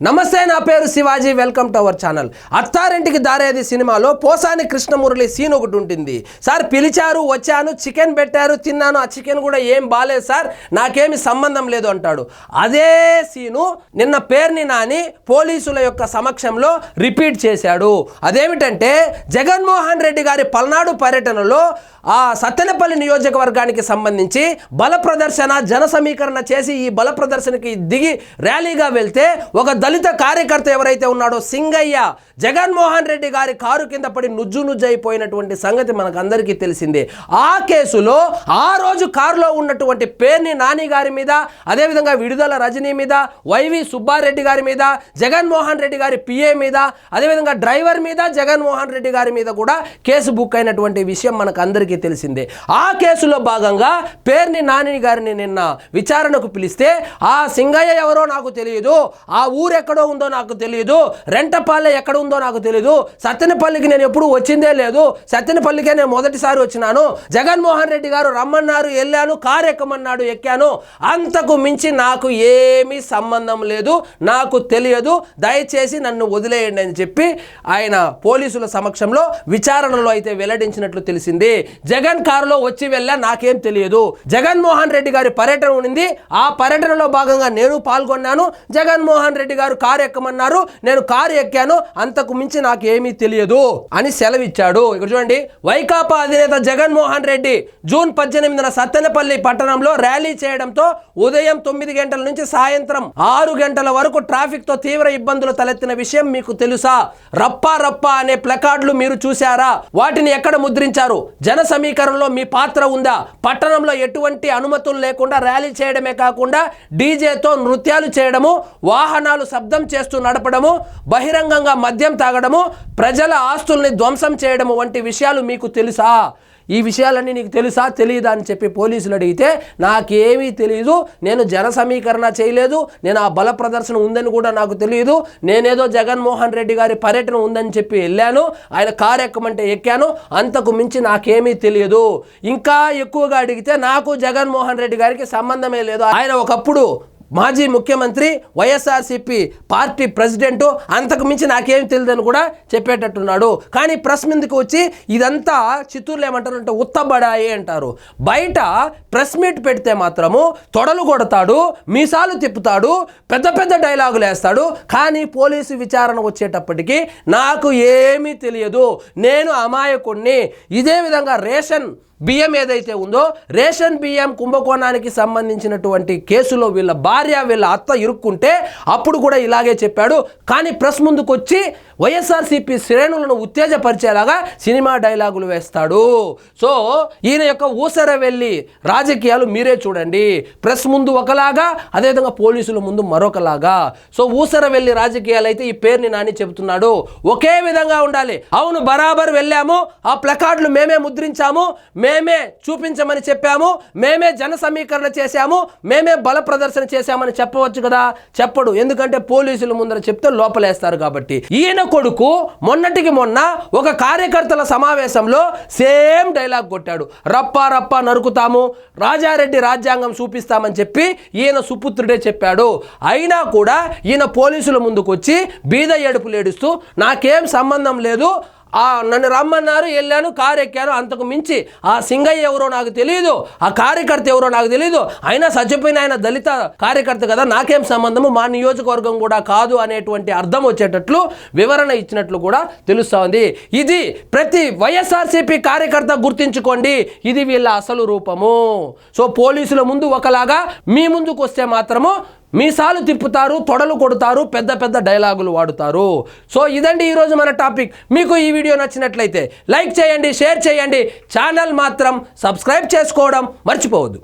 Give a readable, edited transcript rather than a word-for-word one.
నమస్తే, నా పేరు Shivaji. Welcome to our channel. Attarintiki Daredi సినిమాలో పోసాని కృష్ణమురళి సీన్ ఒకటి ఉంటుంది. సార్ పిలిచారు, వచ్చాను, చికెన్ పెట్టారు, తిన్నాను, ఆ చికెన్ కూడా ఏం బాలేదు సార్, నాకేమి సంబంధం లేదు అంటాడు. అదే సీను నిన్న పేర్ని నాని పోలీసుల యొక్క సమక్షంలో రిపీట్ చేశాడు. అదేమిటంటే జగన్మోహన్ రెడ్డి గారి పల్నాడు పర్యటనలో ఆ సత్తెనపల్లి నియోజకవర్గానికి సంబంధించి బల ప్రదర్శన, జన సమీకరణ చేసి ఈ బల ప్రదర్శనకి దిగి ర్యాలీగా వెళ్తే ఒక దళిత కార్యకర్త ఎవరైతే ఉన్నాడో సింగయ్య జగన్మోహన్ రెడ్డి గారి కారు కింద పడి నుజ్జైపోయినటువంటి సంగతి మనకు అందరికీ తెలిసిందే. ఆ కేసులో ఆ రోజు కారులో ఉన్నటువంటి పేర్ని నాని గారి మీద, అదేవిధంగా విడుదల రజనీ మీద, వైవి సుబ్బారెడ్డి గారి మీద, జగన్మోహన్ రెడ్డి గారి పిఏ మీద, అదేవిధంగా డ్రైవర్ మీద, జగన్మోహన్ రెడ్డి గారి మీద కూడా కేసు బుక్ అయినటువంటి విషయం మనకు అందరికీ తెలిసిందే. ఆ కేసులో భాగంగా పేర్ని నాని గారిని నిన్న విచారణకు పిలిస్తే ఆ సింగయ్య ఎవరో నాకు తెలియదు, ఆ ఊరు ఎక్కడో ఉందో నాకు తెలియదు, రెంటపాలె ఎక్కడ ఉందో నాకు తెలియదు, సత్తెనపల్లికి నేను ఎప్పుడు వచ్చిందే లేదు, సత్తెనపల్లికే నేను మొదటిసారి వచ్చినాను, జగన్మోహన్ రెడ్డి గారు రమ్మన్నారు, వెళ్ళాను, కారు ఎక్కమన్నాడు, ఎక్కాను, అంతకు మించి నాకు ఏమీ సంబంధం లేదు, నాకు తెలియదు, దయచేసి నన్ను వదిలేయండి అని చెప్పి ఆయన పోలీసుల సమక్షంలో విచారణలో అయితే వెల్లడించినట్లు తెలిసింది. జగన్ కారులో వచ్చి వెళ్ళా, నాకేం తెలియదు, జగన్మోహన్ రెడ్డి గారి పర్యటన ఉంది, ఆ పర్యటనలో భాగంగా నేను పాల్గొన్నాను, జగన్మోహన్ రెడ్డి గారు కారు ఎక్కమన్నారు, నేను కారు ఎక్కాను, అంతకు మించి నాకు ఏమీ తెలియదు అని సెలవిచ్చాడు. ఇక్కడ చూడండి, వైకాపా అధినేత జగన్మోహన్ రెడ్డి జూన్ 18న సత్తెనపల్లి పట్టణంలో ర్యాలీ చేయడంతో ఉదయం 9 గంటల నుంచి సాయంత్రం 6 గంటల వరకు ట్రాఫిక్ తో తీవ్ర ఇబ్బందులు తలెత్తిన విషయం మీకు తెలుసా? రప్పా రప్పా అనే ప్లకార్డులు మీరు చూశారా? వాటిని ఎక్కడ ముద్రించారు? జన సమీకరణలో మీ పాత్ర ఉందా? పట్టణంలో ఎటువంటి అనుమతులు లేకుండా ర్యాలీ చేయడమే కాకుండా డీజేతో నృత్యాలు చేయడము, వాహనాలు శబ్దం చేస్తూ నడపడము, బహిరంగంగా మద్యం తాగడము, ప్రజల ఆస్తుల్ని ధ్వంసం చేయడము వంటి విషయాలు మీకు తెలుసా? ఈ విషయాలన్నీ నీకు తెలుసా, తెలియదా అని చెప్పి పోలీసులు అడిగితే నాకేమీ తెలియదు, నేను జన సమీకరణ చేయలేదు, నేను ఆ బల ప్రదర్శన ఉందని కూడా నాకు తెలియదు, నేనేదో జగన్మోహన్ రెడ్డి గారి పర్యటన ఉందని చెప్పి వెళ్ళాను, ఆయన కారు ఎక్కమంటే ఎక్కాను, అంతకు మించి నాకేమీ తెలియదు. ఇంకా ఎక్కువగా అడిగితే నాకు జగన్మోహన్ రెడ్డి గారికి సంబంధమే లేదు, ఆయన ఒకప్పుడు మాజీ ముఖ్యమంత్రి, వైఎస్ఆర్సీపీ పార్టీ ప్రెసిడెంట్, అంతకు మించి నాకేం తెలియదని కూడా చెప్పేటట్టున్నాడు. కానీ ప్రెస్ మీదకి వచ్చి ఇదంతా చిత్తూరులో ఏమంటారు అంటే ఉత్తబడాయి అంటారు. బయట ప్రెస్ మీట్ పెడితే మాత్రము తొడలు కొడతాడు, మీసాలు తిప్పుతాడు, పెద్ద పెద్ద డైలాగులు వేస్తాడు. కానీ పోలీసు విచారణ వచ్చేటప్పటికి నాకు ఏమీ తెలియదు, నేను అమాయకుణ్ణి. ఇదే విధంగా రేషన్ బియ్యం ఏదైతే ఉందో, రేషన్ బియ్యం కుంభకోణానికి సంబంధించినటువంటి కేసులో వీళ్ళ భార్య, వీళ్ళ అత్త ఇరుక్కుంటే అప్పుడు కూడా ఇలాగే చెప్పాడు. కానీ ప్రెస్ ముందుకు వచ్చి వైఎస్ఆర్సీపీ శ్రేణులను ఉత్తేజపరిచేలాగా సినిమా డైలాగులు వేస్తాడు. సో ఈయన యొక్క ఊసర వెళ్ళి రాజకీయాలు మీరే చూడండి. ప్రెస్ ముందు ఒకలాగా, అదేవిధంగా పోలీసుల ముందు మరొకలాగా. సో ఊసర వెళ్ళి రాజకీయాలు అయితే ఈ పేరుని నాని చెబుతున్నాడు, ఒకే విధంగా ఉండాలి. అవును, బరాబర్ వెళ్ళాము, ఆ ప్లకార్డులు మేమే ముద్రించాము, మేమే చూపించమని చెప్పాము, మేమే జన సమీకరణ చేశాము, మేమే బల ప్రదర్శన చేశామని చెప్పవచ్చు కదా? చెప్పడు. ఎందుకంటే పోలీసుల ముందర చెప్తే లోపలేస్తారు కాబట్టి. ఈయన కొడుకు మొన్నటికి మొన్న ఒక కార్యకర్తల సమావేశంలో సేమ్ డైలాగ్ కొట్టాడు, రప్పా రప్పా నరుకుతాము, రాజారెడ్డి రాజ్యాంగం చూపిస్తామని చెప్పి ఈయన సుపుత్రుడే చెప్పాడు. అయినా కూడా ఈయన పోలీసుల ముందుకు వచ్చి బీద ఏడుపులు ఏడుస్తూ నాకేం సంబంధం లేదు, నన్ను రమ్మన్నారు, వెళ్ళాను, కారు ఎక్కాను, అంతకు మించి ఆ సింగయ్య ఎవరో నాకు తెలియదు, ఆ కార్యకర్త ఎవరో నాకు తెలియదు, అయినా చచ్చిపోయిన ఆయన దళిత కార్యకర్త కదా, నాకేం సంబంధము, మా నియోజకవర్గం కూడా కాదు అనేటువంటి అర్థం వచ్చేటట్లు వివరణ ఇచ్చినట్లు కూడా తెలుస్తూ ఉంది. ఇది ప్రతి వైఎస్ఆర్సీపీ కార్యకర్త గుర్తించుకోండి, ఇది వీళ్ళ అసలు రూపము. సో పోలీసుల ముందు ఒకలాగా, మీ ముందుకు వస్తే మాత్రము మీసాలు తిప్పుతారు, తొడలు కొడతారు, పెద్ద పెద్ద డైలాగులు వాడుతారు. సో ఇదండి ఈరోజు మన టాపిక్. మీకు ఈ వీడియో నచ్చినట్లయితే లైక్ చేయండి, షేర్ చేయండి, ఛానల్ మాత్రం సబ్స్క్రైబ్ చేసుకోవడం మర్చిపోవద్దు.